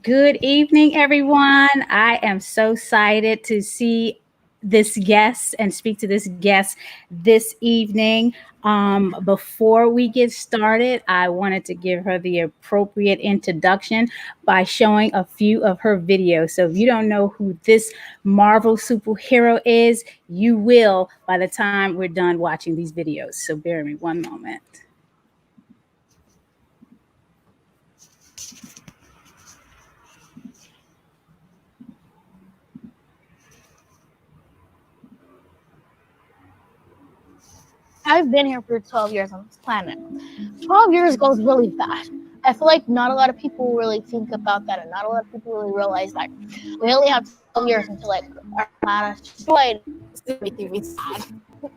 Good evening, everyone. I am so excited to see this guest and speak to this guest this evening. Before we get started, I wanted to give her the appropriate introduction by showing a few of her videos. So, if you don't know who this Marvel superhero is, you will by the time we're done watching these videos. So, bear with me one moment. I've been here for 12 years on this planet. 12 years goes really fast. I feel like not a lot of people really think about that, and not a lot of people really realize that we only have 12 years until like our planet is destroyed. It's gonna make me sad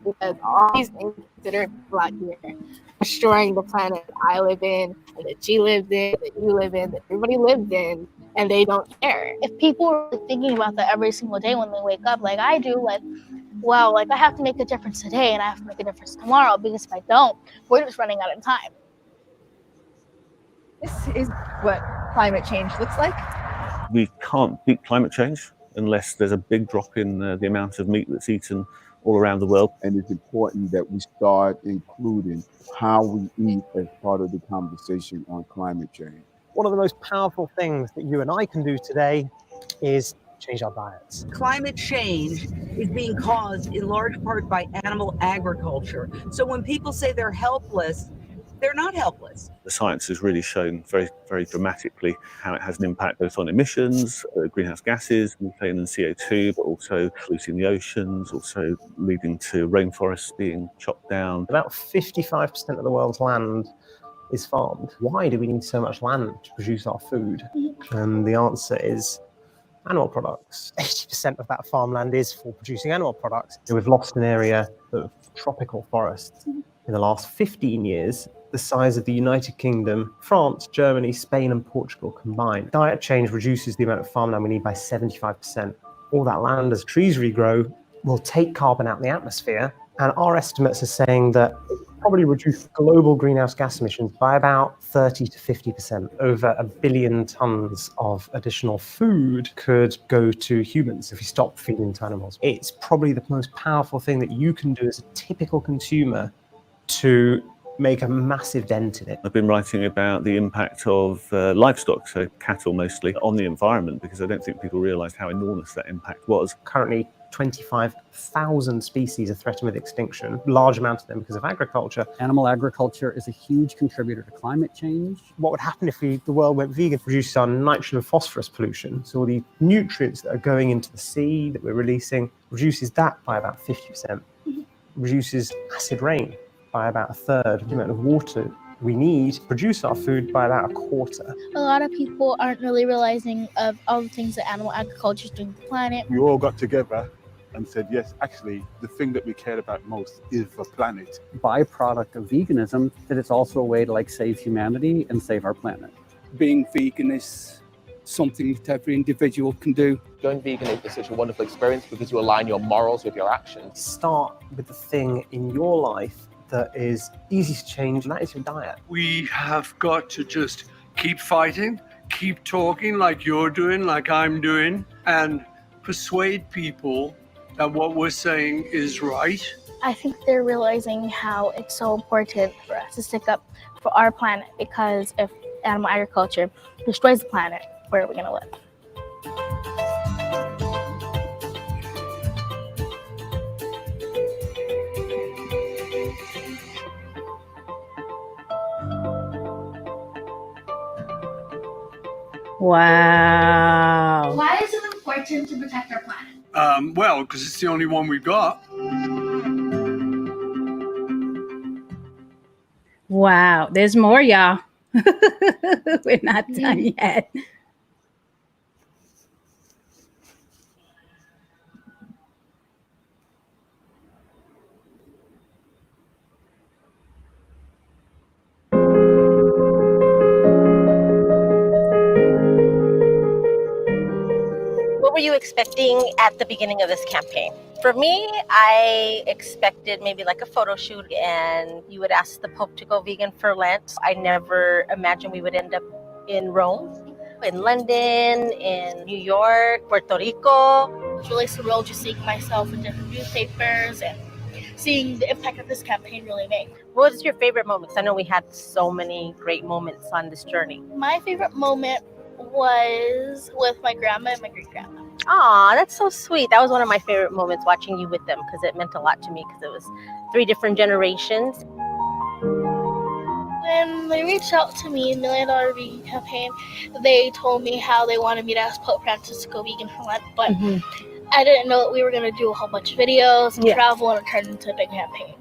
because all these things considered people out here destroying the planet I live in, and that she lives in, that you live in, that everybody lives in, and they don't care. If people were really thinking about that every single day when they wake up, like I do, like, wow, like I have to make a difference today and I have to make a difference tomorrow, because if I don't, we're just running out of time. This is what climate change looks like. We can't beat climate change unless there's a big drop in the amount of meat that's eaten all around the world. And it's important that we start including how we eat as part of the conversation on climate change. One of the most powerful things that you and I can do today is change our diets. Climate change is being caused in large part by animal agriculture. So when people say they're helpless, they're not helpless. The science has really shown very, very dramatically how it has an impact both on emissions, greenhouse gases, methane and CO2, but also polluting the oceans, also leading to rainforests being chopped down. About 55% of the world's land is farmed. Why do we need so much land to produce our food? And the answer is animal products. 80% of that farmland is for producing animal products. We've lost an area of tropical forests. In the last 15 years, the size of the United Kingdom, France, Germany, Spain, and Portugal combined. Diet change reduces the amount of farmland we need by 75%. All that land, as trees regrow, will take carbon out of the atmosphere. And our estimates are saying that it will probably reduce global greenhouse gas emissions by about 30 to 50%. Over 1 billion tons of additional food could go to humans if we stop feeding to animals. It's probably the most powerful thing that you can do as a typical consumer to make a massive dent in it. I've been writing about the impact of livestock, so cattle mostly, on the environment, because I don't think people realised how enormous that impact was. Currently, 25,000 species are threatened with extinction, large amount of them because of agriculture. Animal agriculture is a huge contributor to climate change. What would happen if the world went vegan? Produces our nitrogen and phosphorus pollution. So all the nutrients that are going into the sea that we're releasing, reduces that by about 50%. Reduces acid rain by about a third, the amount of water we need to produce our food by about a quarter. A lot of people aren't really realizing of all the things that animal agriculture is doing to the planet. We all got together and said, yes, actually, the thing that we care about most is the planet. Byproduct of veganism, that it's also a way to save humanity and save our planet. Being vegan is something that every individual can do. Going vegan is such a wonderful experience because you align your morals with your actions. Start with the thing in your life that is easy to change, and that is your diet. We have got to just keep fighting, keep talking like you're doing, like I'm doing, and persuade people that what we're saying is right. I think they're realizing how it's so important for us to stick up for our planet, because if animal agriculture destroys the planet, where are we going to live? Wow. Why is it important to protect our planet? Well, because it's the only one we've got. Wow. There's more, y'all. We're not done yet. What were you expecting at the beginning of this campaign? For me, I expected maybe a photo shoot and you would ask the Pope to go vegan for Lent. I never imagined we would end up in Rome in London, in New York, Puerto Rico. It's really surreal just seeing myself in different newspapers and seeing the impact that this campaign really made. What was your favorite moment? 'Cause I know we had so many great moments on this journey. My favorite moment was with my grandma and my great-grandma. Aw, that's so sweet. That was one of my favorite moments, watching you with them, because it meant a lot to me, because it was 3 different generations. When they reached out to me in the $1 Million Vegan Campaign, they told me how they wanted me to ask Pope Francis to go vegan for Lent, but I didn't know that we were going to do a whole bunch of videos and travel and turn into a big campaign.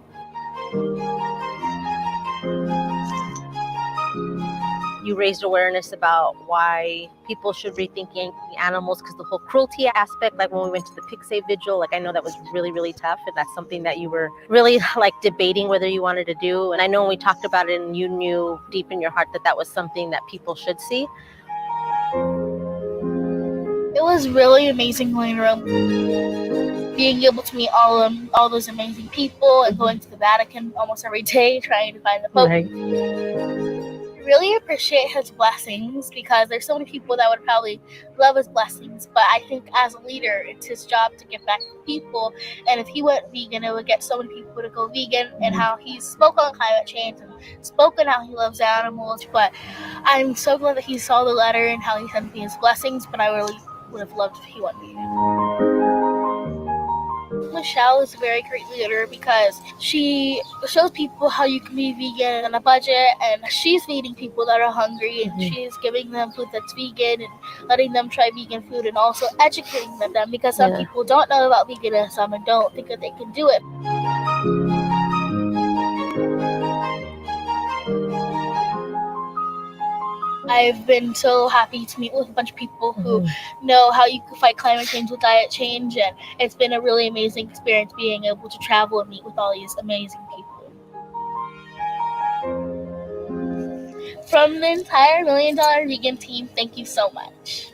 You raised awareness about why people should rethink animals, because the whole cruelty aspect, like when we went to the Pig Save Vigil, like I know that was really, really tough, and that's something that you were really like debating whether you wanted to do. And I know when we talked about it, and you knew deep in your heart that that was something that people should see. It was really amazing going around, being able to meet all those amazing people, and going to the Vatican almost every day trying to find the Pope. Right. I really appreciate his blessings, because there's so many people that would probably love his blessings, but I think as a leader, it's his job to give back to people. And if he went vegan, it would get so many people to go vegan. And how he spoke on climate change and spoken how he loves animals. But I'm so glad that he saw the letter and how he sent me his blessings, but I really would have loved if he went vegan. Michelle is a very great leader, because she shows people how you can be vegan on a budget, and she's feeding people that are hungry, and she's giving them food that's vegan and letting them try vegan food, and also educating them, because some people don't know about veganism and don't think that they can do it. I've been so happy to meet with a bunch of people who know how you can fight climate change with diet change, and it's been a really amazing experience being able to travel and meet with all these amazing people. From the entire $1 Million Vegan team, thank you so much.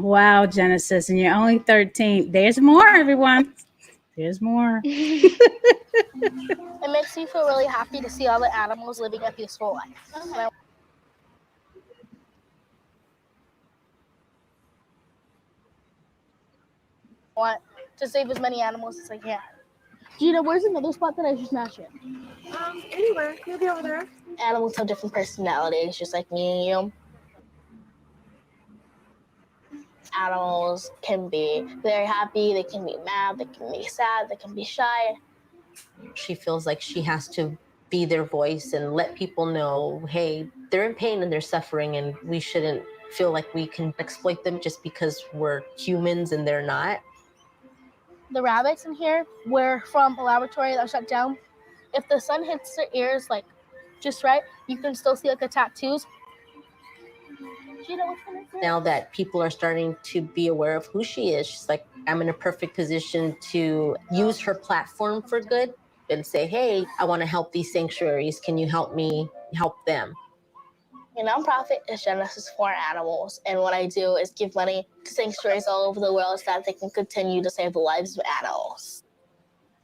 Wow, Genesis, and you're only 13. There's more, everyone. There's more. It makes me feel really happy to see all the animals living a peaceful life. And I want to save as many animals as I can. Gina, where's another spot that I should smash in? Anywhere. Maybe over there. Animals have different personalities, just like me and you. Animals can be very happy, they can be mad, they can be sad, they can be shy. She feels like she has to be their voice and let people know, hey, they're in pain and they're suffering, and we shouldn't feel like we can exploit them just because we're humans and they're not. The rabbits in here were from a laboratory that was shut down. If the sun hits their ears like just right, you can still see like the tattoos. Now that people are starting to be aware of who she is, she's like, I'm in a perfect position to use her platform for good and say, hey, I want to help these sanctuaries. Can you help me help them? My nonprofit is Genisys for Animals, and what I do is give money to sanctuaries all over the world so that they can continue to save the lives of animals.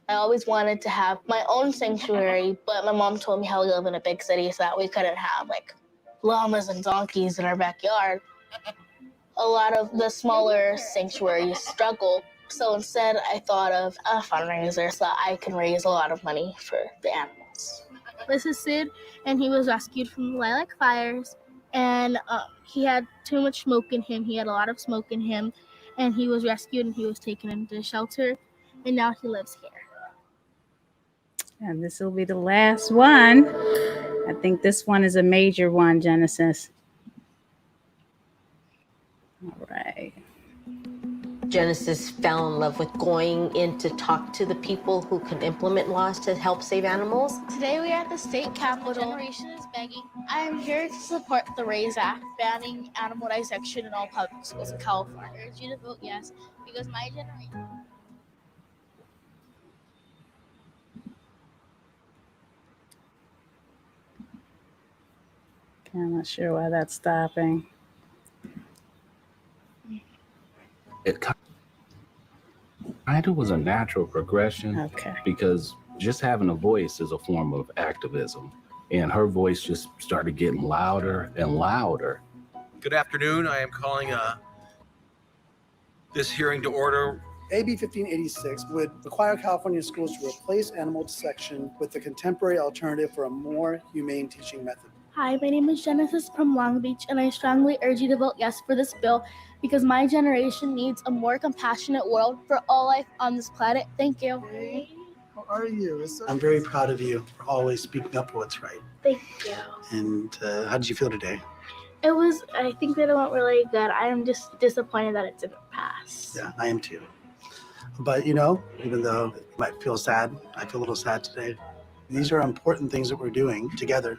I always wanted to have my own sanctuary, but my mom told me how we live in a big city so that we couldn't have like llamas and donkeys in our backyard. A lot of the smaller sanctuaries struggle, so instead I thought of a fundraiser so that I can raise a lot of money for the animals. This is Sid, and he was rescued from the lilac fires, and he had too much smoke in him. He had a lot of smoke in him, and he was rescued and he was taken into shelter, and now he lives here. And this will be the last one. I think this one is a major one, Genesis. All right. Genisys fell in love with going in to talk to the people who can implement laws to help save animals. Today we are at the state capitol. Generation is begging. I am here to support the RAISE Act, banning animal dissection in all public schools in California. I urge you to vote yes, because my generation... I'm not sure why that's stopping. It kind of was a natural progression. Okay. Because just having a voice is a form of activism. And her voice just started getting louder and louder. Good afternoon. I am calling this hearing to order. AB 1586 would require California schools to replace animal dissection with a contemporary alternative for a more humane teaching method. Hi, my name is Genisys from Long Beach, and I strongly urge you to vote yes for this bill because my generation needs a more compassionate world for all life on this planet. Thank you. How are you? I'm very proud of you for always speaking up for what's right. Thank you. And how did you feel today? I think that it went really good. I am just disappointed that it didn't pass. Yeah, I am too. But even though you might feel sad, I feel a little sad today. These are important things that we're doing together.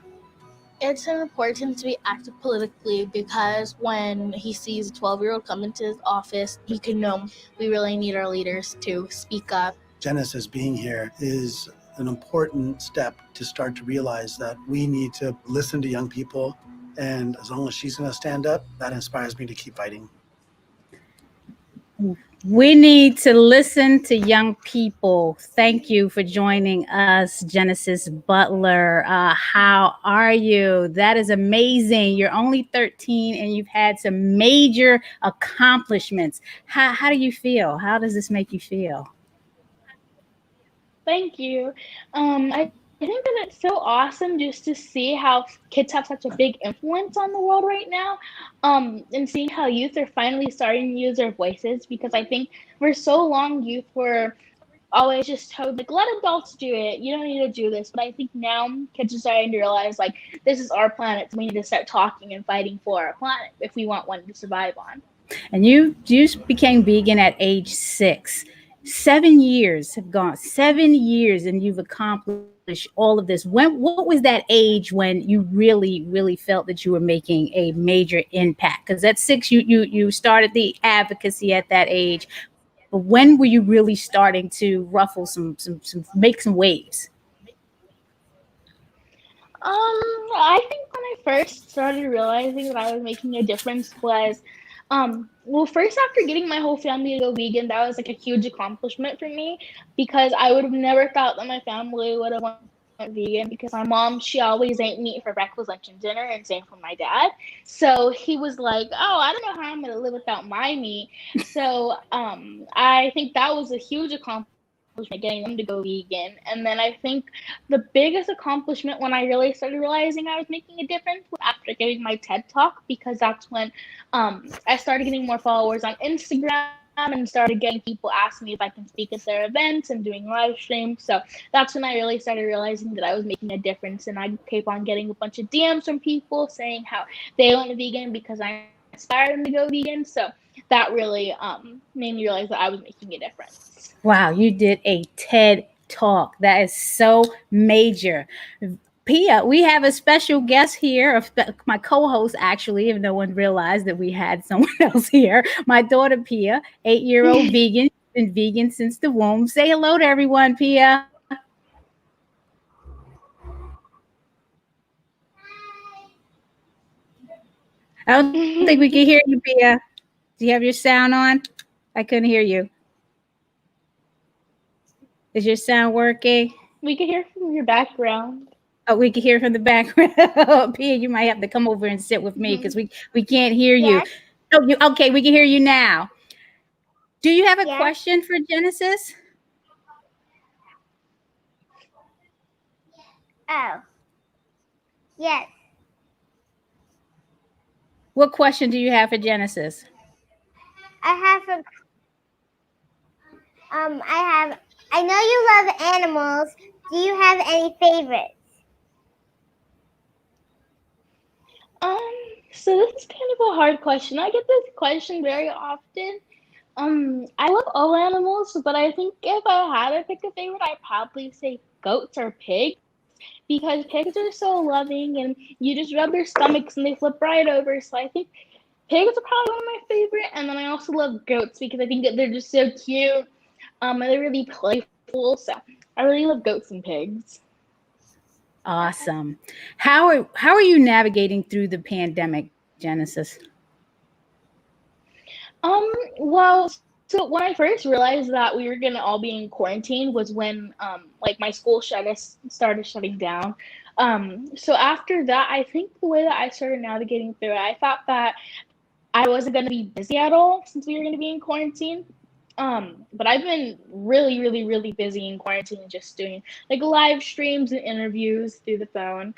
It's important to be active politically because when he sees a 12-year-old come into his office, he can know we really need our leaders to speak up. Genisys being here is an important step to start to realize that we need to listen to young people. And as long as she's going to stand up, that inspires me to keep fighting. We need to listen to young people. Thank you for joining us, Genesis Butler. How are you? That is amazing. You're only 13 and you've had some major accomplishments. How do you feel? How does this make you feel? Thank you. I think that it's so awesome just to see how kids have such a big influence on the world right now, and seeing how youth are finally starting to use their voices, because I think for so long youth were always just told, like, let adults do it. You don't need to do this. But I think now kids are starting to realize, like, this is our planet. So we need to start talking and fighting for our planet if we want one to survive on. And you became vegan at age 6. 7 years have gone. 7 years, and you've accomplished all of this. What was that age when you really felt that you were making a major impact? Because at 6, you started the advocacy at that age. But when were you really starting to ruffle make some waves? I think when I first started realizing that I was making a difference was, first after getting my whole family to go vegan, that was like a huge accomplishment for me, because I would have never thought that my family would have went vegan, because my mom, she always ate meat for breakfast, lunch, and dinner, and same for my dad. So he was like, oh, I don't know how I'm going to live without my meat. So I think that was a huge accomplishment, getting them to go vegan. And then I think the biggest accomplishment when I really started realizing I was making a difference was after giving my TED Talk, because that's when I started getting more followers on Instagram and started getting people asking me if I can speak at their events and doing live streams. So that's when I really started realizing that I was making a difference, and I kept on getting a bunch of DMs from people saying how they went vegan because I inspired them to go vegan. So that really made me realize that I was making a difference. Wow, you did a TED Talk. That is so major. Pia, we have a special guest here, my co-host, actually, if no one realized that we had someone else here. My daughter, Pia, 8-year-old vegan, been vegan since the womb. Say hello to everyone, Pia. I don't think we can hear you, Pia. Do you have your sound on? I couldn't hear you. Is your sound working? We can hear from your background. Oh, we can hear from the background. Pia, you might have to come over and sit with me because we can't hear you. Oh, okay, we can hear you now. Do you have a question for Genisys? Oh, yes. What question do you have for Genisys? I know you love animals. Do you have any favorites? So this is kind of a hard question. I get this question very often. I love all animals, but I think if I had to pick a favorite, I'd probably say goats or pigs, because pigs are so loving and you just rub their stomachs and they flip right over. So I think pigs are probably one of my favorite. And then I also love goats because I think that they're just so cute. And they're really playful. So I really love goats and pigs. Awesome. How are you navigating through the pandemic, Genisys? Well, so when I first realized that we were gonna all be in quarantine was when like my school started shutting down. So after that, I think the way that I started navigating through it, I thought that I wasn't gonna be busy at all since we were gonna be in quarantine. But I've been really, really, really busy in quarantine, just doing like live streams and interviews through the phone.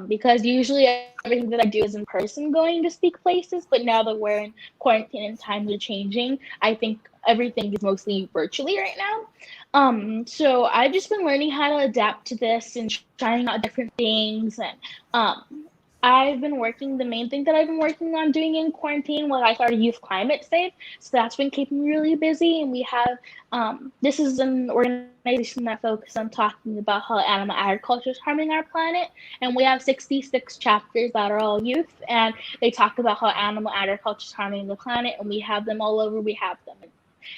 Because usually everything that I do is in person going to speak places, but now that we're in quarantine and times are changing, I think everything is mostly virtually right now. So I've just been learning how to adapt to this and trying out different things. And the main thing that I've been working on doing in quarantine was I started Youth Climate Safe. So that's been keeping me really busy. And we have, this is an organization that focuses on talking about how animal agriculture is harming our planet. And we have 66 chapters that are all youth. And they talk about how animal agriculture is harming the planet. And we have them all over. We have them in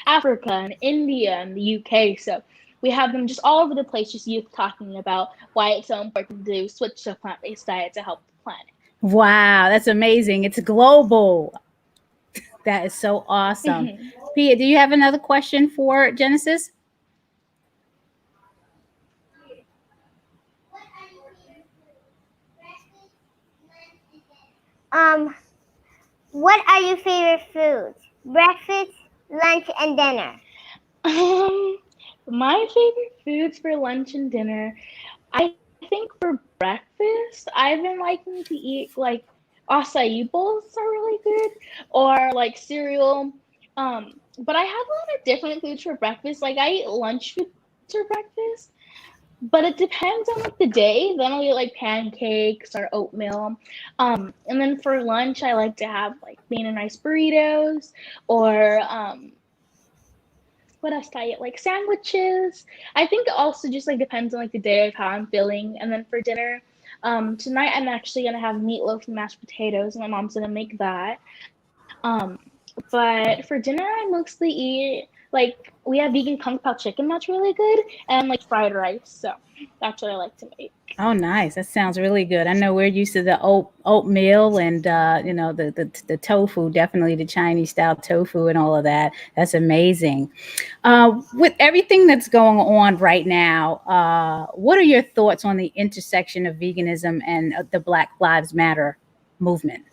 Africa and India and the UK. So we have them just all over the place, just youth talking about why it's so important to switch to a plant-based diet to help the planet. Wow, that's amazing. It's global. That is so awesome. Pia, do you have another question for Genisys? What are your favorite foods? Breakfast, lunch, and dinner. My favorite foods for lunch and dinner, I think for breakfast, I've been liking to eat like acai bowls are really good, or like cereal. But I have a lot of different foods for breakfast. Like I eat lunch foods for breakfast, but it depends on like the day. Then I'll eat like pancakes or oatmeal. And then for lunch, I like to have like bean and rice burritos, or what else do I eat? Like sandwiches. I think it also just like depends on like the day of how I'm feeling. And then for dinner, tonight I'm actually gonna have meatloaf and mashed potatoes. My mom's gonna make that. But for dinner, I mostly eat like we have vegan kung pao chicken that's really good, and like fried rice. So that's what I like to make. Oh, nice. That sounds really good. I know we're used to the oatmeal and the tofu, definitely the Chinese style tofu and all of that. That's amazing. With everything that's going on right now, what are your thoughts on the intersection of veganism and the Black Lives Matter movement?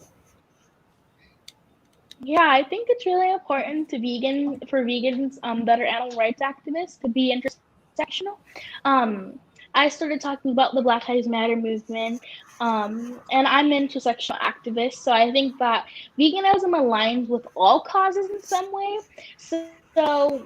Yeah, I think it's really important for vegans that are animal rights activists to be intersectional. I started talking about the Black Lives Matter movement, and I'm an intersectional activist, so I think that veganism aligns with all causes in some way. So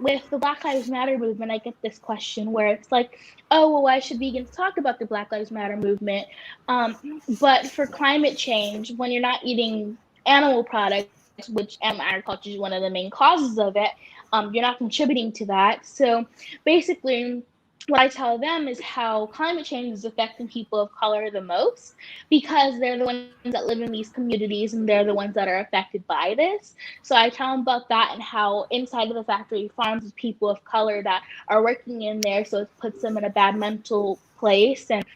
with the Black Lives Matter movement, I get this question where it's like, oh, well, why should vegans talk about the Black Lives Matter movement? But for climate change, when you're not eating animal products, which animal agriculture is one of the main causes of it, you're not contributing to that. So basically, what I tell them is how climate change is affecting people of color the most, because they're the ones that live in these communities and they're the ones that are affected by this. So I tell them about that and how inside of the factory farms is people of color that are working in there, so it puts them in a bad mental place. And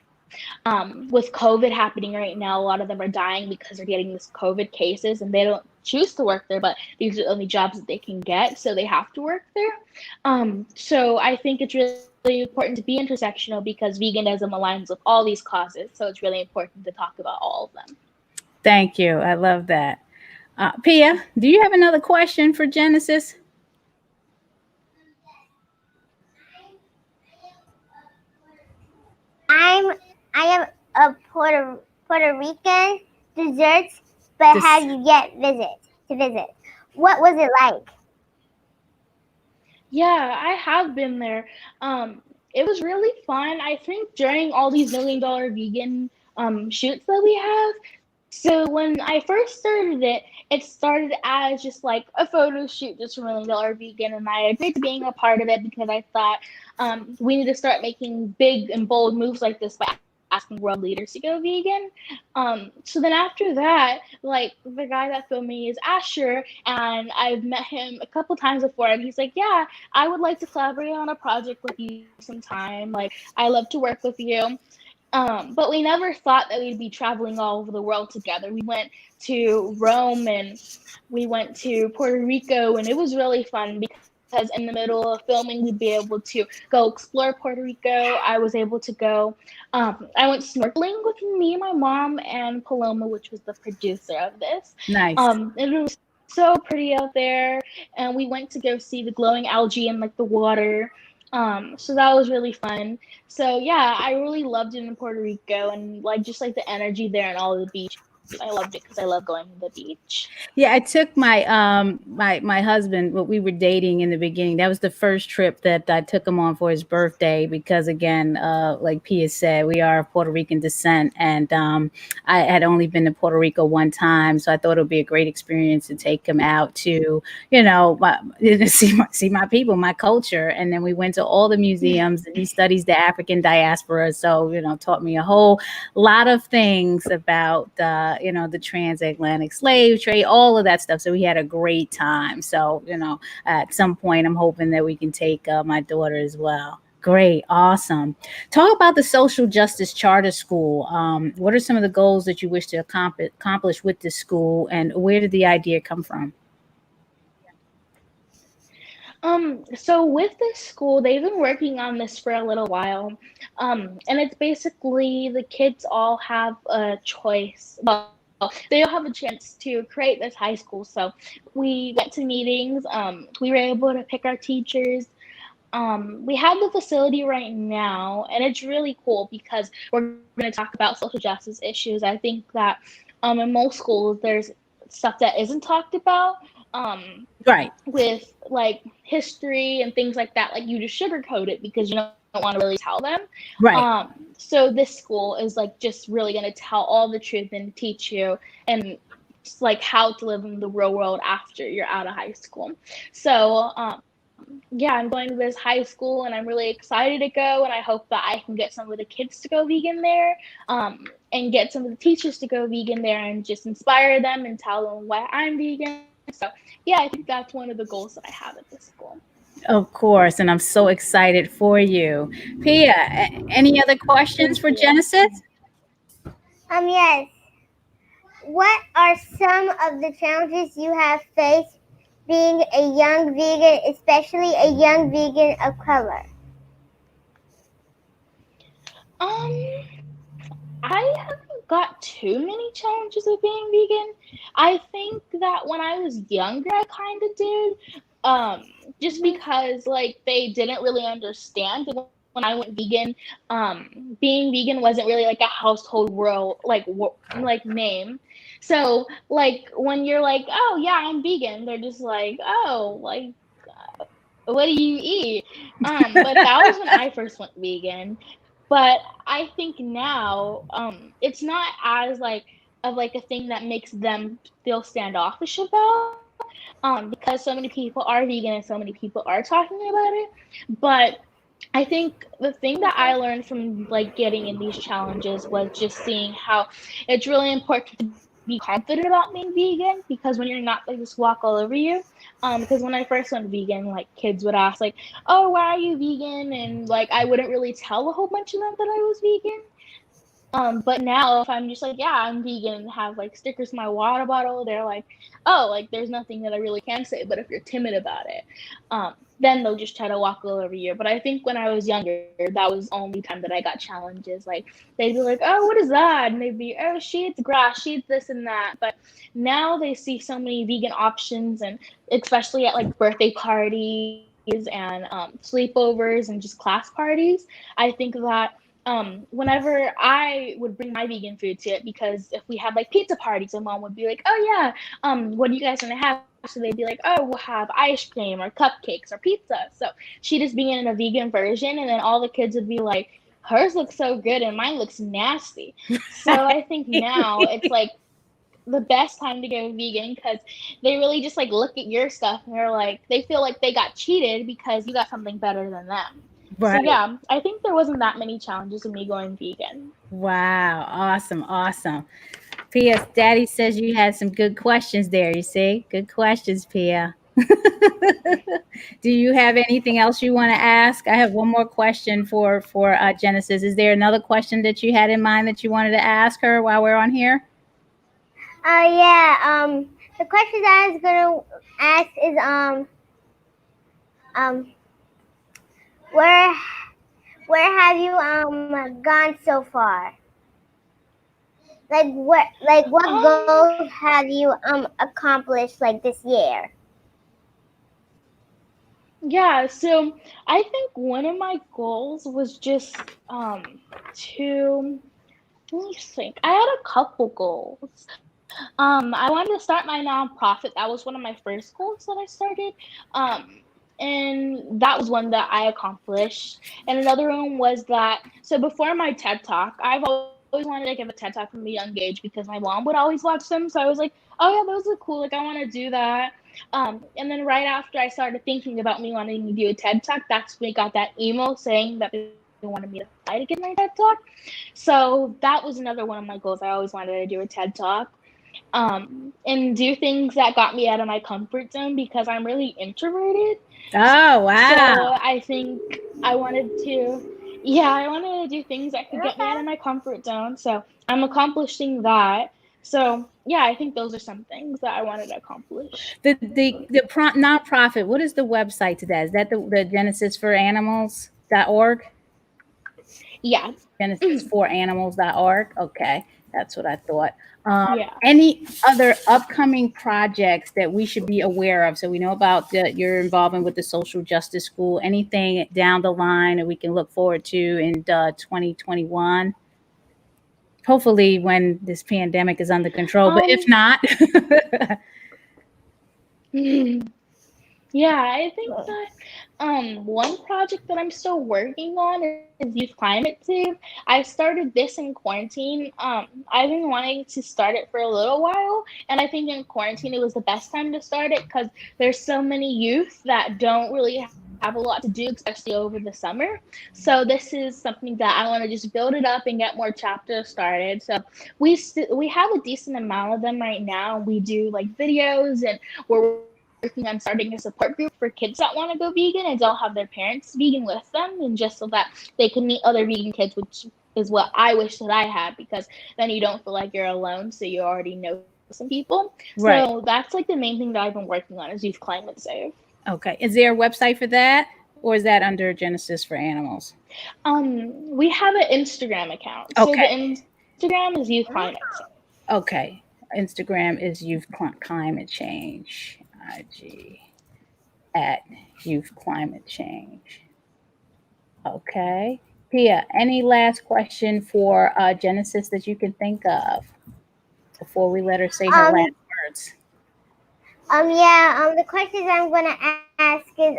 with COVID happening right now, a lot of them are dying because they're getting this COVID cases and they don't choose to work there, but these are the only jobs that they can get, so they have to work there. So I think it's really important to be intersectional because veganism aligns with all these causes. So it's really important to talk about all of them. Thank you. I love that. Pia, do you have another question for Genisys? I am a Puerto Rican desserts, but have you yet to visit? What was it like? Yeah, I have been there. It was really fun. I think during all these $1 million vegan shoots that we have. So when I first started it, it started as just like a photo shoot just for $1 Million Vegan, and I agreed to being a part of it because I thought we need to start making big and bold moves like this by asking world leaders to go vegan. So then after that, like the guy that filmed me is Asher, and I've met him a couple times before, and he's like, yeah, I would like to collaborate on a project with you sometime. Like, I love to work with you. But we never thought that we'd be traveling all over the world together. We went to Rome and we went to Puerto Rico, and it was really fun because in the middle of filming, we'd be able to go explore Puerto Rico. I was able to go, I went snorkeling with me, my mom, and Paloma, which was the producer of this. Nice. It was so pretty out there, and we went to go see the glowing algae in like the water. So that was really fun. So yeah, I really loved it in Puerto Rico, and like just like the energy there and all the beach. I loved it because I love going to the beach. Yeah, I took my my husband, what we were dating in the beginning. That was the first trip that I took him on for his birthday because again, like Pia said, we are of Puerto Rican descent, and I had only been to Puerto Rico one time, so I thought it would be a great experience to take him out to, see my people, my culture, and then we went to all the museums, and he studies the African diaspora, so taught me a whole lot of things about the transatlantic slave trade, all of that stuff. So we had a great time. So, at some point, I'm hoping that we can take my daughter as well. Great. Awesome. Talk about the Social Justice Charter School. What are some of the goals that you wish to accomplish with this school, and where did the idea come from? So with this school, they've been working on this for a little while. And it's basically the kids all have a choice. Well, they all have a chance to create this high school. So we went to meetings. We were able to pick our teachers. We have the facility right now, and it's really cool because we're going to talk about social justice issues. I think that in most schools, there's stuff that isn't talked about. Right. With like history and things like that, like you just sugarcoat it because you don't want to really tell them. Right. So this school is like just really going to tell all the truth and teach you and just like how to live in the real world after you're out of high school. So yeah, I'm going to this high school and I'm really excited to go, and I hope that I can get some of the kids to go vegan there, and get some of the teachers to go vegan there and just inspire them and tell them why I'm vegan. So yeah, I think that's one of the goals that I have at this school. Of course, and I'm so excited for you. Pia, any other questions for Genisys? Yes. What are some of the challenges you have faced being a young vegan, especially a young vegan of color? I haven't got too many challenges of being vegan. I think that when I was younger, I kind of did, just because like they didn't really understand. And when I went vegan, being vegan wasn't really like a household word like name. So like when you're like, oh yeah, I'm vegan, they're just like, oh, like what do you eat? But that was when I first went vegan. But I think now, it's not as like of like a thing that makes them feel standoffish about, because so many people are vegan and so many people are talking about it. But I think the thing that I learned from like getting in these challenges was just seeing how it's really important to be confident about being vegan, because when you're not, they just walk all over you. Because when I first went vegan, like kids would ask like, oh, why are you vegan? And like I wouldn't really tell a whole bunch of them that I was vegan. But now if I'm just like, yeah, I'm vegan, and have like stickers in my water bottle, they're like, oh, like there's nothing that I really can say. But if you're timid about it, then they'll just try to walk all over you. But I think when I was younger, that was the only time that I got challenges. Like they'd be like, oh, what is that? And they'd be, oh, she eats grass, she eats this and that. But now they see so many vegan options, and especially at like birthday parties and sleepovers and just class parties. I think that whenever I would bring my vegan food to it, because if we had like pizza parties, and mom would be like, oh yeah, what are you guys gonna have? So they'd be like, oh, we'll have ice cream or cupcakes or pizza. So she'd just be in a vegan version, and then all the kids would be like, hers looks so good and mine looks nasty. So I think now it's like the best time to go vegan, because they really just like look at your stuff and they're like, they feel like they got cheated because you got something better than them. Right. So yeah, I think there wasn't that many challenges with me going vegan. Wow. Awesome. Pia, Daddy says you had some good questions there. You see? Good questions, Pia. Do you have anything else you want to ask? I have one more question for Genisys. Is there another question that you had in mind that you wanted to ask her while we're on here? Yeah. The question that I was gonna ask is where have you gone so far? Like what goals have you accomplished like this year? Yeah, so I think one of my goals was just to let me think. I had a couple goals. I wanted to start my nonprofit. That was one of my first goals that I started. And that was one that I accomplished. And another one was that, so before my TED Talk, I've always wanted to give a TED Talk from a young age because my mom would always watch them. So I was like, oh yeah, those are cool. Like I want to do that. And then right after I started thinking about me wanting to do a TED Talk, that's when I got that email saying that they wanted me to apply to get my TED Talk. So that was another one of my goals. I always wanted to do a TED Talk. And do things that got me out of my comfort zone because I'm really introverted. Oh, wow. So I think I wanted to do things that could get me out of my comfort zone. So I'm accomplishing that. So yeah, I think those are some things that I wanted to accomplish. The nonprofit, what is the website to that? Is that the genesisforanimals.org? Yeah. Genesisforanimals.org. Okay, that's what I thought. Yeah. Any other upcoming projects that we should be aware of? So we know about your involvement with the Social Justice School. Anything down the line that we can look forward to in 2021? Hopefully, when this pandemic is under control. But if not, yeah, I think that one project that I'm still working on is Youth Climate Save. I started this in quarantine. I've been wanting to start it for a little while, and I think in quarantine it was the best time to start it because there's so many youth that don't really have a lot to do, especially over the summer. So this is something that I want to just build it up and get more chapters started. So we have a decent amount of them right now. We do like videos, and we're working on starting a support group for kids that want to go vegan and don't have their parents vegan with them, and just so that they can meet other vegan kids, which is what I wish that I had, because then you don't feel like you're alone, so you already know some people. Right. So that's like the main thing that I've been working on is Youth Climate Save. Okay. Is there a website for that, or is that under Genesis for Animals? We have an Instagram account. Okay. So the Instagram is Youth Climate Save. Okay. Instagram is Youth Climate Change. IG at Youth Climate Change. Okay. Pia, any last question for Genisys that you can think of before we let her say her last words? The questions I'm gonna ask is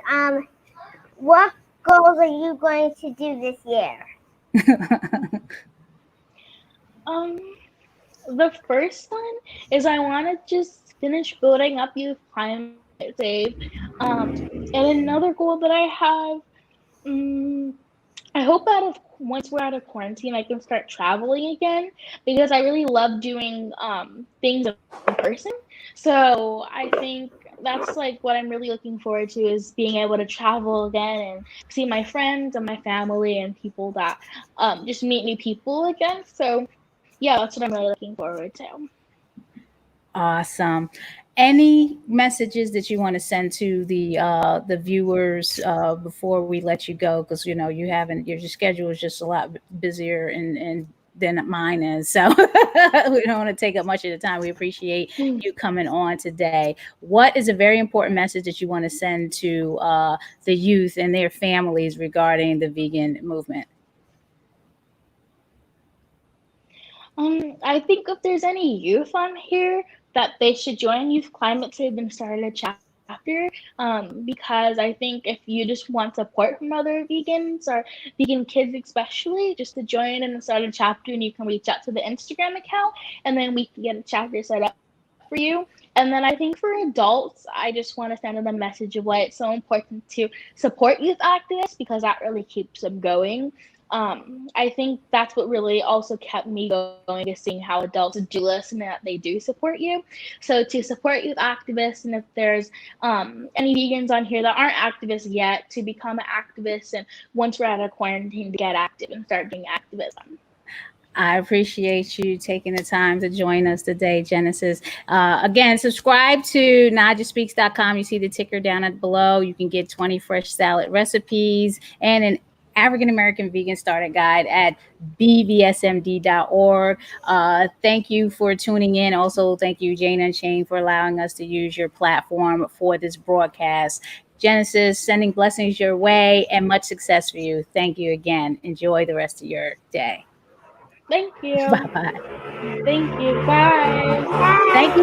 what goals are you going to do this year? The first one is I want to just finish building up Youth Climate Save. And another goal that I have, I hope once we're out of quarantine, I can start traveling again, because I really love doing things in person. So I think that's like what I'm really looking forward to, is being able to travel again and see my friends and my family and people that just meet new people again. So yeah, that's what I'm really looking forward to. Awesome. Any messages that you want to send to the viewers before we let you go? Because your schedule is just a lot busier and than mine is, so we don't want to take up much of the time. We appreciate you coming on today. What is a very important message that you want to send to the youth and their families regarding the vegan movement? I think if there's any youth on here, that they should join Youth Climate Save and start a chapter. Because I think if you just want support from other vegans or vegan kids especially, just to join and start a chapter, and you can reach out to the Instagram account, and then we can get a chapter set up for you. And then I think for adults, I just want to send them a message of why it's so important to support youth activists, because that really keeps them going. I think that's what really also kept me going, is seeing how adults do listen and that they do support you. So to support youth activists, and if there's any vegans on here that aren't activists yet, to become an activist, and once we're out of quarantine, to get active and start doing activism. I appreciate you taking the time to join us today, Genisys. Again, subscribe to NaijhaSpeaks.com. You see the ticker down at below. You can get 20 fresh salad recipes and an African American Vegan Starter Guide at bvsmd.org. Thank you for tuning in. Also, thank you, Jane Unchained, for allowing us to use your platform for this broadcast. Genisys, sending blessings your way and much success for you. Thank you again. Enjoy the rest of your day. Thank you. Bye-bye. Thank you. Bye. Thank you.